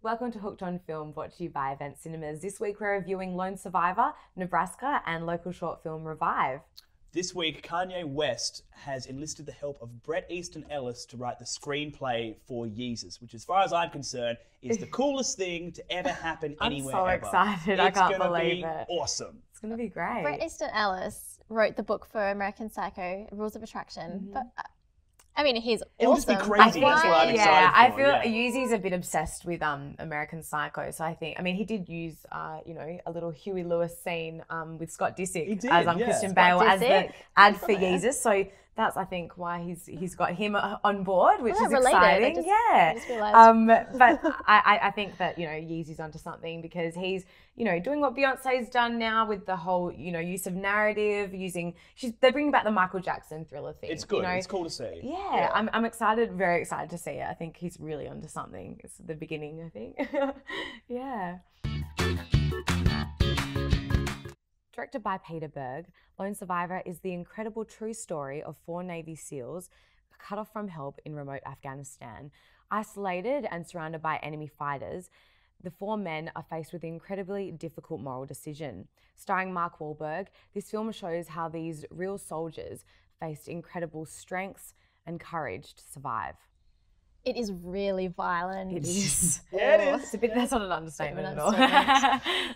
Welcome to Hooked on Film, brought to you by Event Cinemas. This week we're reviewing Lone Survivor, Nebraska, and local short film Revive. This week, Kanye West has enlisted the help of Bret Easton Ellis to write the screenplay for Yeezus, which, as far as I'm concerned, is the coolest thing to ever happen anywhere ever. I'm so excited. I can't believe it. It's going to be awesome. It's going to be great. Bret Easton Ellis wrote the book for American Psycho, Rules of Attraction, but I mean, he's It'll awesome. just be crazy. That's what I'm excited for. I feel Yeezy's a bit obsessed with American Psycho, so I think, I mean, he did use, a little Huey Lewis scene with Scott Disick as Christian Bale as the ad for Yeezus, so that's, I think, why he's got him on board, which is exciting. But I think that, Yeezy's onto something because he's, doing what Beyonce's done now with the whole, use of narrative, they're bringing back the Michael Jackson Thriller thing. It's good. It's cool to see. Yeah. I'm excited, very excited to see it. I think he's really onto something. It's the beginning, I think. Yeah. Directed by Peter Berg, Lone Survivor is the incredible true story of 4 Navy SEALs cut off from help in remote Afghanistan. Isolated and surrounded by enemy fighters, the 4 men are faced with an incredibly difficult moral decision. Starring Mark Wahlberg, this film shows how these real soldiers faced incredible strengths and courage to survive. It is really violent. It is. Yeah, it is. That's not an understatement at all.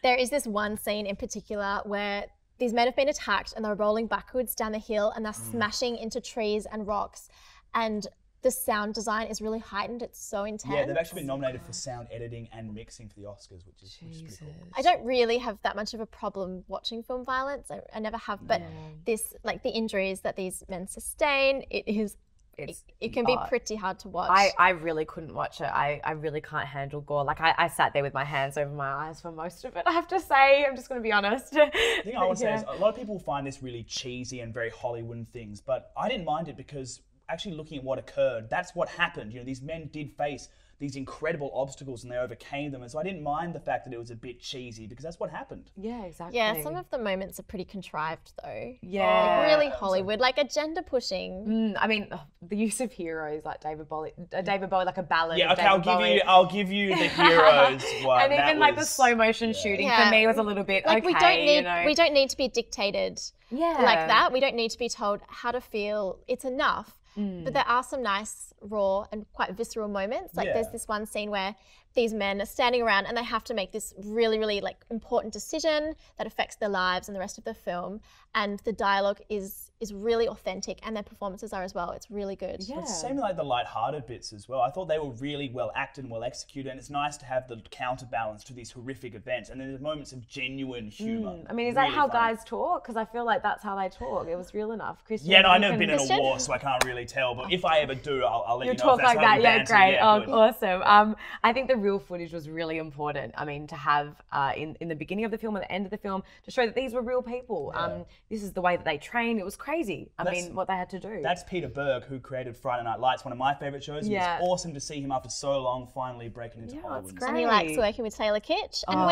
There is this one scene in particular where these men have been attacked and they're rolling backwards down the hill and they're smashing into trees and rocks, and the sound design is really heightened. It's so intense. Yeah, they've actually been nominated for sound editing and mixing for the Oscars, which is pretty cool. I don't really have that much of a problem watching film violence. I never have, but this, like the injuries that these men sustain, it can be pretty hard to watch. I really couldn't watch it. I really can't handle gore. Like I sat there with my hands over my eyes for most of it, I have to say. I'm just going to be honest. The thing I want to say is a lot of people find this really cheesy and very Hollywood and things, but I didn't mind it because actually looking at what occurred, that's what happened. These men did face these incredible obstacles and they overcame them. And so I didn't mind the fact that it was a bit cheesy because that's what happened. Yeah, exactly. Yeah, some of the moments are pretty contrived though. Yeah. Like really Hollywood, like agenda pushing. I mean, the use of heroes like David Bowie, like a ballad. Yeah, of okay, I'll give you the heroes one. And even like the slow motion shooting for me was a little bit like we don't need to be dictated like that. We don't need to be told how to feel. It's enough. But there are some nice, raw, and quite visceral moments. Like there's this one scene where these men are standing around and they have to make this really, really like important decision that affects their lives and the rest of the film. And the dialogue is really authentic and their performances are as well. It's really good. Yeah. It's the same like the light-hearted bits as well. I thought they were really well acted and well executed, and it's nice to have the counterbalance to these horrific events. And then there's moments of genuine humour. I mean, is that how guys talk? Because I feel like that's how they talk. It was real enough. Kristian, yeah, no, I've never been in a war, so I can't really tell. But if I ever do, I'll let you know. You'll talk if that's like how that, great. Yeah, Awesome. I think the real footage was really important. I mean, to have in the beginning of the film and the end of the film to show that these were real people. This is the way that they train. It was crazy. I mean, what they had to do. That's Peter Berg, who created Friday Night Lights, one of my favourite shows. And it's awesome to see him after so long finally breaking into Hollywood. That's great. And he likes working with Taylor Kitsch. And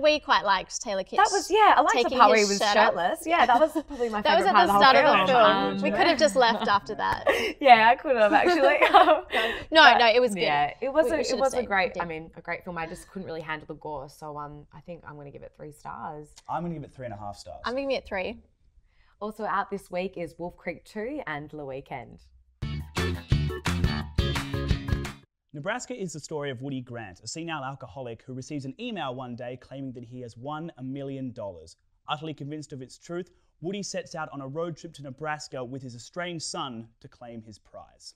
we quite liked Taylor Kitsch. That was, I liked the part where he was shirtless. Yeah, that was probably my favourite part of the whole film. That was at the start of the film. We could have just left after that. Yeah, I could have actually. No, it was good. Yeah, it was a great film. I just couldn't really handle the gore. So I think I'm going to give it 3 stars. I'm going to give it 3.5 stars. I'm giving it 3. Also out this week is Wolf Creek 2 and The Weekend. Nebraska is the story of Woody Grant, a senile alcoholic who receives an email one day claiming that he has won $1 million. Utterly convinced of its truth, Woody sets out on a road trip to Nebraska with his estranged son to claim his prize.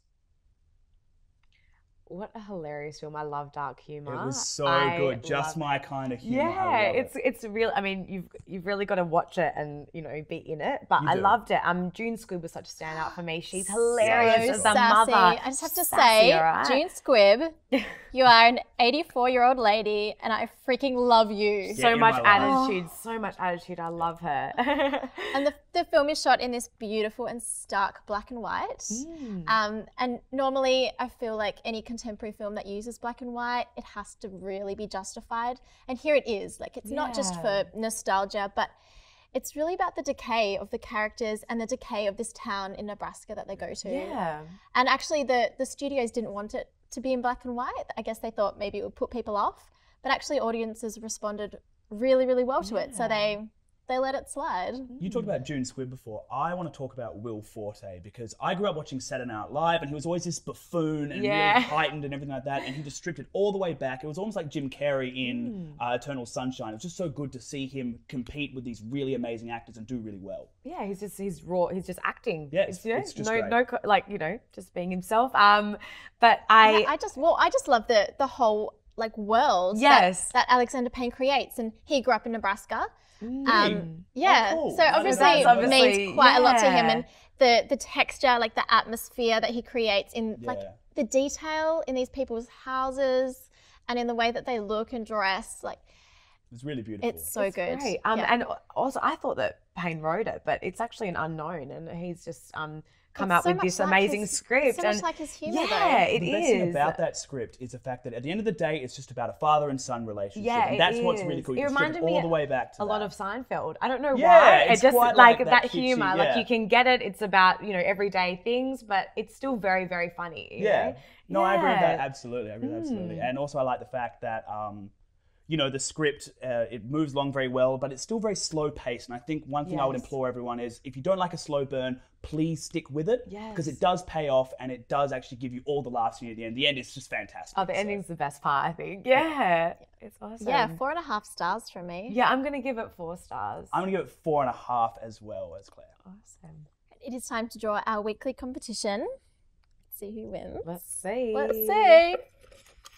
What a hilarious film. I love dark humour. It was so good. Just my kind of humour. Yeah, it's real. I mean, you've really got to watch it and, be in it. But I loved it. June Squibb was such a standout for me. She's hilarious as a mother. I just have to say, June Squibb, you are an 84-year-old lady and I freaking love you. So much attitude. So much attitude. I love her. And the film is shot in this beautiful and stark black and white. And normally I feel like any contemporary film that uses black and white, it has to really be justified. And here it is. Like, it's not just for nostalgia, but it's really about the decay of the characters and the decay of this town in Nebraska that they go to. Yeah. And actually the studios didn't want it to be in black and white. I guess they thought maybe it would put people off, but actually audiences responded really, really well to it. So they let it slide. You talked about June Squibb before. I want to talk about Will Forte because I grew up watching Saturday Night Live and he was always this buffoon and really heightened and everything like that, and he just stripped it all the way back. It was almost like Jim Carrey in Eternal Sunshine. It was just so good to see him compete with these really amazing actors and do really well. Yeah, he's raw. He's just acting. Yeah, it's just great. Just being himself. But I just love the whole like world that Alexander Payne creates, and he grew up in Nebraska. Cool. So obviously it means quite a lot to him, and the texture, like the atmosphere that he creates in like the detail in these people's houses and in the way that they look and dress, like it's really beautiful. It's so good. Great. And also I thought that Payne wrote it, but it's actually an unknown, and he's just come out with this amazing script. So much like his humour, though. Yeah, it is. The best thing about that script is the fact that at the end of the day, it's just about a father and son relationship. Yeah, and that's what's really cool. It reminded me all the way back to a lot of Seinfeld. I don't know why. It's just like that humour. Kitschy, like you can get it. It's about, everyday things, but it's still very, very funny. You know? No, I agree with that absolutely. Absolutely. And also I like the fact that the script, it moves along very well, but it's still very slow paced. And I think one thing I would implore everyone is, if you don't like a slow burn, please stick with it, because it does pay off and it does actually give you all the laughs you need at the end. The end is just fantastic. Oh, the ending's the best part, I think. Yeah, it's awesome. Yeah, 4.5 stars from me. Yeah, I'm going to give it 4 stars. I'm going to give it 4.5 as well as Claire. Awesome. It is time to draw our weekly competition. Let's see who wins. Let's see. I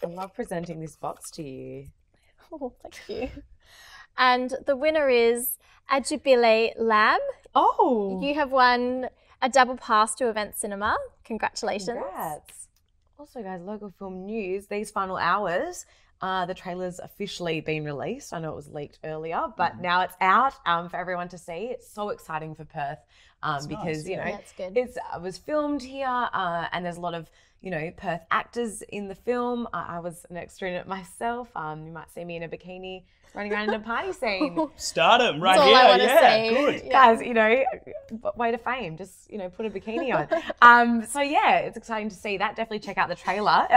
love presenting this box to you. Oh, thank you. And the winner is Ajubile Lam. Oh. You have won a double pass to Event Cinema. Congratulations. Congrats. Also, guys, local film news. These final hours, the trailer's officially been released. I know it was leaked earlier, but now it's out for everyone to see. It's so exciting for Perth because, it's good. It was filmed here and there's a lot of Perth actors in the film. I was an extra in it myself. You might see me in a bikini running around in a party scene. Stardom right That's here. All I want to see. Good. Yeah. Guys, way to fame. Just, put a bikini on. So yeah, it's exciting to see that. Definitely check out the trailer.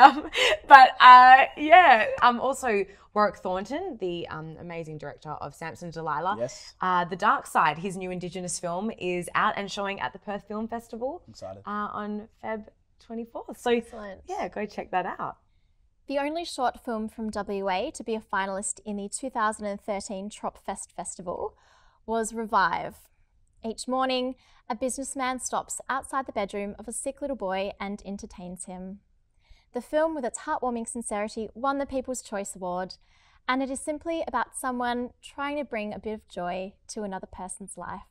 Also Warwick Thornton, the amazing director of Samson and Delilah. Yes. The Dark Side, his new Indigenous film, is out and showing at the Perth Film Festival. Excited. On Feb 24th. So excellent. Yeah, go check that out. The only short film from WA to be a finalist in the 2013 Trop Fest Festival was Revive. Each morning, a businessman stops outside the bedroom of a sick little boy and entertains him. The film, with its heartwarming sincerity, won the People's Choice Award, and it is simply about someone trying to bring a bit of joy to another person's life.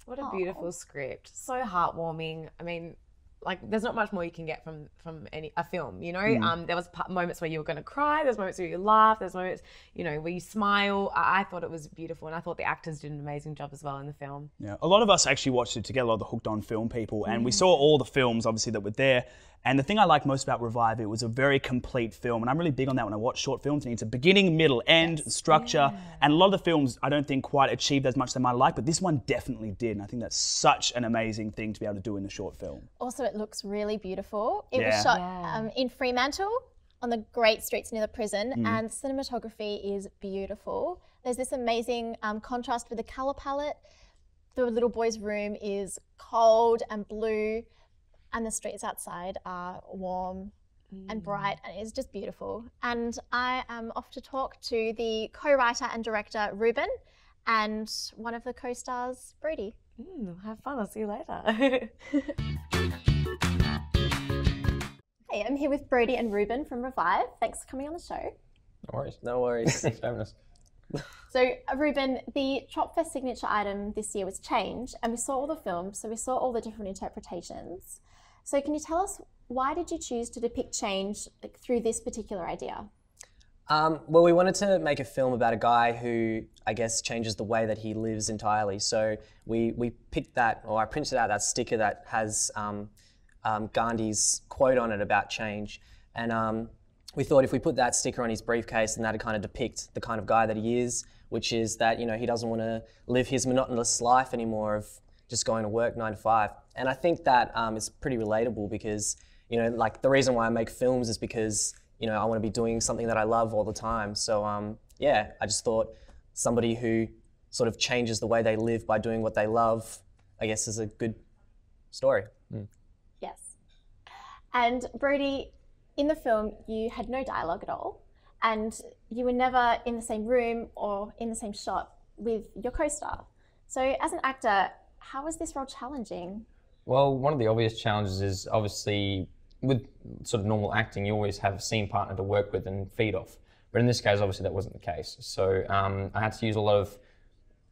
What a beautiful script. So heartwarming. I mean, there's not much more you can get from a film, There was moments where you were going to cry, there's moments where you laugh, there's moments, where you smile. I thought it was beautiful, and I thought the actors did an amazing job as well in the film. Yeah, a lot of us actually watched it together, a lot of the Hooked On film people, and we saw all the films, obviously, that were there. And the thing I like most about Revive, it was a very complete film. And I'm really big on that when I watch short films. It needs a beginning, middle, end, structure. Yeah. And a lot of the films, I don't think quite achieved as much as they might like, but this one definitely did. And I think that's such an amazing thing to be able to do in a short film. Also, it looks really beautiful. It was shot in Fremantle on the great streets near the prison, and cinematography is beautiful. There's this amazing contrast with the colour palette. The little boy's room is cold and blue, and the streets outside are warm and bright, and it's just beautiful. And I am off to talk to the co-writer and director, Ruben, and one of the co-stars, Brodie. Have fun, I'll see you later. Hey, I'm here with Brodie and Ruben from Revive. Thanks for coming on the show. No worries. Thanks for having us. So, Ruben, the Trop Fest signature item this year was change, and we saw all the films, so we saw all the different interpretations. So can you tell us, why did you choose to depict change through this particular idea? Well, we wanted to make a film about a guy who, I guess, changes the way that he lives entirely. So we picked that, or I printed out that sticker that has Gandhi's quote on it about change. And we thought if we put that sticker on his briefcase, then that'd kind of depict the kind of guy that he is, which is that, he doesn't want to live his monotonous life anymore of just going to work 9 to 5. And I think that is pretty relatable because, you know, like the reason why I make films is because, you know, I want to be doing something that I love all the time. So yeah, I just thought somebody who sort of changes the way they live by doing what they love, I guess, is a good story. Yes. And Brodie, in the film, you had no dialogue at all, and you were never in the same room or in the same shot with your co-star. So as an actor, how was this role challenging? Well, one of the obvious challenges is obviously with sort of normal acting, you always have a scene partner to work with and feed off. But in this case, obviously that wasn't the case. So I had to use a lot of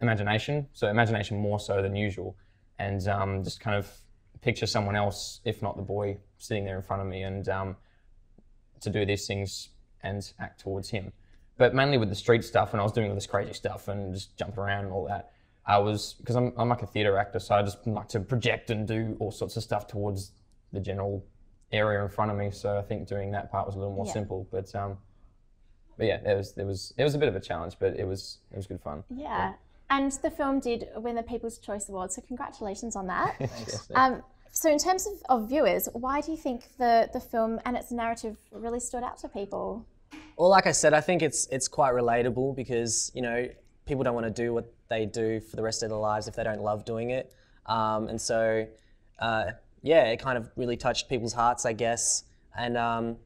imagination, so imagination more so than usual, and just kind of picture someone else, if not the boy, sitting there in front of me, and to do these things and act towards him. But mainly with the street stuff, when I was doing all this crazy stuff and just jumping around and all that, because I'm like a theatre actor, so I just like to project and do all sorts of stuff towards the general area in front of me. So I think doing that part was a little more simple. But yeah, it was a bit of a challenge, but it was good fun. Yeah. And the film did win the People's Choice Award, so congratulations on that. Yes. So in terms of viewers, why do you think the film and its narrative really stood out to people? Well, like I said, I think it's quite relatable because, you know, people don't want to do what they do for the rest of their lives if they don't love doing it. And so, yeah, it kind of really touched people's hearts, I guess. And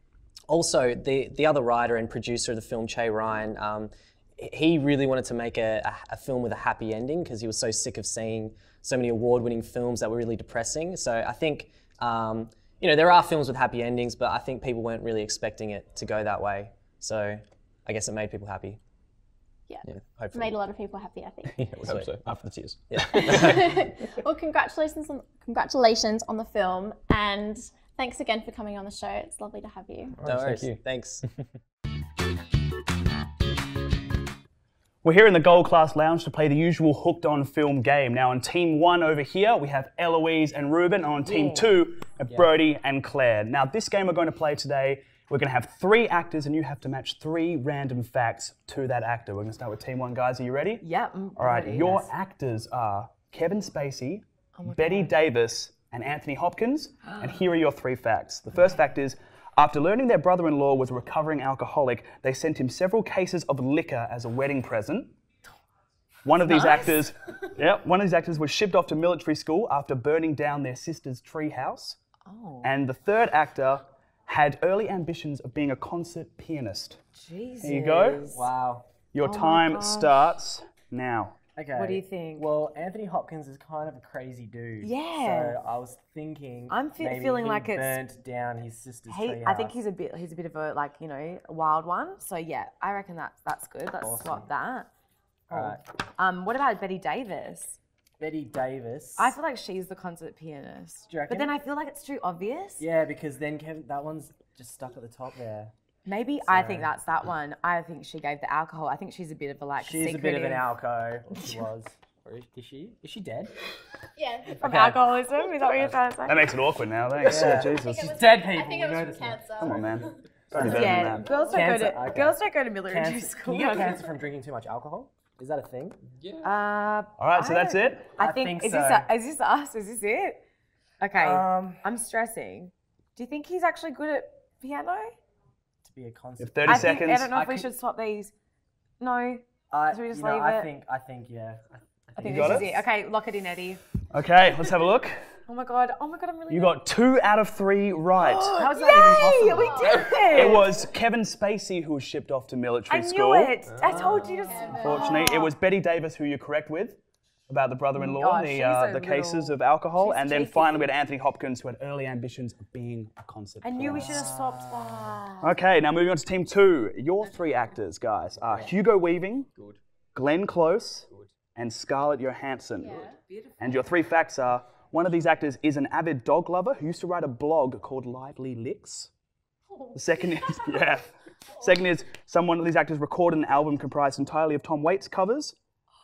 also, the other writer and producer of the film, Che Ryan, he really wanted to make a film with a happy ending because he was so sick of seeing so many award-winning films that were really depressing. So I think, you know, there are films with happy endings, but I think people weren't really expecting it to go that way. So I guess it made people happy. Yeah, hopefully. Made a lot of people happy, I think. Yeah, we hope so, after the tears. Yeah. Well, congratulations on the film, and thanks again for coming on the show. It's lovely to have you. No worries. Thank you. Thanks. We're here in the Gold Class Lounge to play the usual Hooked On Film game. Now on Team 1 over here, we have Elouise and Ruben. On Team 2, Brodie and Clare. Now this game we're going to play today, we're going to have 3 actors and you have to match 3 random facts to that actor. We're going to start with Team 1. Guys, are you ready? Yep. All right, your actors are Kevin Spacey, Bette Davis, and Anthony Hopkins. And here are your 3 facts. The first fact is, after learning their brother-in-law was a recovering alcoholic, they sent him several cases of liquor as a wedding present. One of these actors was shipped off to military school after burning down their sister's treehouse. Oh. And the third actor had early ambitions of being a concert pianist. Jesus. There you go. Wow. Your time starts now. Okay. What do you think? Well, Anthony Hopkins is kind of a crazy dude. Yeah. So I was thinking I'm maybe feeling he like it's burnt down his sister's treehouse. I think he's a bit of a, like, you know, a wild one. So yeah, I reckon that's good. Let's swap that. All right. What about Bette Davis? Bette Davis. I feel like she's the concert pianist. Do you reckon? But then I feel like it's too obvious. Yeah, because then that one's just stuck at the top there. Maybe I think that's that one. I think she gave the alcohol. I think she's a bit of a like. She's a bit of an alco. She was. Or is she? Is she dead? Yeah. From alcoholism? Is that what you're trying to say? That makes it awkward now, thanks. Yeah. Jesus. She's dead, people. I think it was noticed from that. cancer. Come on, man. Gotta be better than Yeah, that. girls don't go to military Cancer. school. Can you get cancer from drinking too much alcohol? Is that a thing? All right, so that's it? I think is so. this us? Is this it? Okay. I'm stressing. Do you think he's actually good at piano? To be a concert. You have 30 seconds. I don't know if we should swap these. No. Should we just leave it? I think yeah. I think You this got is it? it. Okay, lock it in, Eddie. Okay, let's have a look. Oh my god, I'm really. You got 2 out of 3 right. How is that even possible? We did it! It was Kevin Spacey who was shipped off to military I school. knew it. I told you to. Unfortunately, it was Bette Davis who you're correct with about the brother-in-law, Oh, she's a the cases little- of alcohol, she's and then cheeky. finally we had Anthony Hopkins who had early ambitions of being a concert I knew we pianist. should have swapped that. Okay, now moving on to Team 2. Your 3 actors, guys, are Hugo Weaving, Glenn Close, and Scarlett Johansson. And your 3 facts are, one of these actors is an avid dog lover who used to write a blog called Lively Licks. The second is, Second is, one of these actors recorded an album comprised entirely of Tom Waits covers.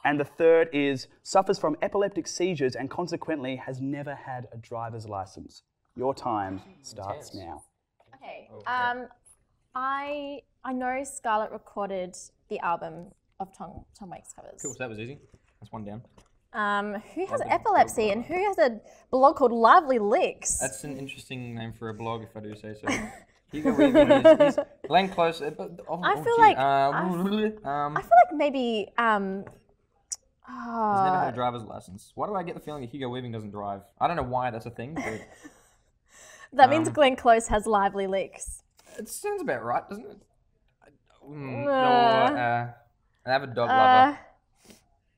And the third is, suffers from epileptic seizures and consequently has never had a driver's license. Your time starts now. Okay. I know Scarlett recorded the album of Tom Waits covers. Cool, so that was easy. That's one down. Who has epilepsy and who has a blog called Lively Licks? That's an interesting name for a blog, if I do say so. Hugo Weaving is Glenn Close. I feel like maybe. He's never had a driver's license. Why do I get the feeling that Hugo Weaving doesn't drive? I don't know why that's a thing, but that means Glenn Close has Lively Licks. It sounds about right, doesn't it? An avid dog lover.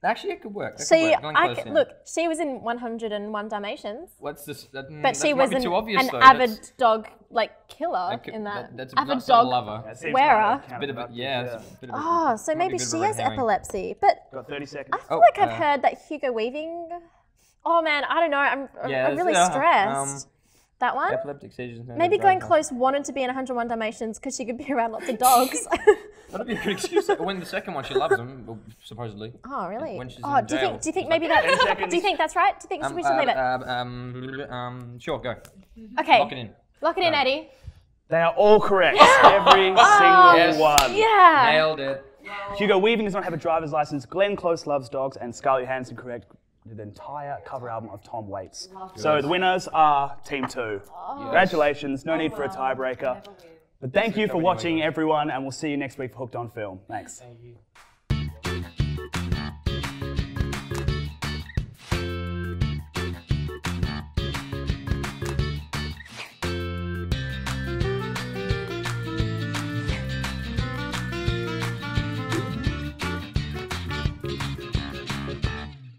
Actually, it could work. Look, she was in 101 Dalmatians. What's this? But she was an though. avid dog killer in that. That's avid dog lover. Wearer. It's a bit of a, yeah. Oh, so maybe she has epilepsy. But Got 30 seconds. I feel like I've heard that Hugo Weaving. Oh man, I don't know. I'm really stressed. That one? Epileptic seizures. Maybe Glenn Close wanted to be in 101 Dalmatians because she could be around lots of dogs. That'd be a good excuse. When the second one, she loves them, supposedly. Oh, really? When she's in jail. Do you think maybe that? Do you think that's right? Do you think we should leave it? Sure, go. Okay. Lock it in. Lock it in, Eddie. They are all correct. Every single one. Yeah. Nailed it. Hugo Weaving does not have a driver's license. Glenn Close loves dogs, and Scarlett Johansson correct the entire cover album of Tom Waits. So the winners are Team 2. Congratulations. No need for a tiebreaker. But thank you for watching, everyone, and we'll see you next week for Hooked on Film. Thanks. Thank you.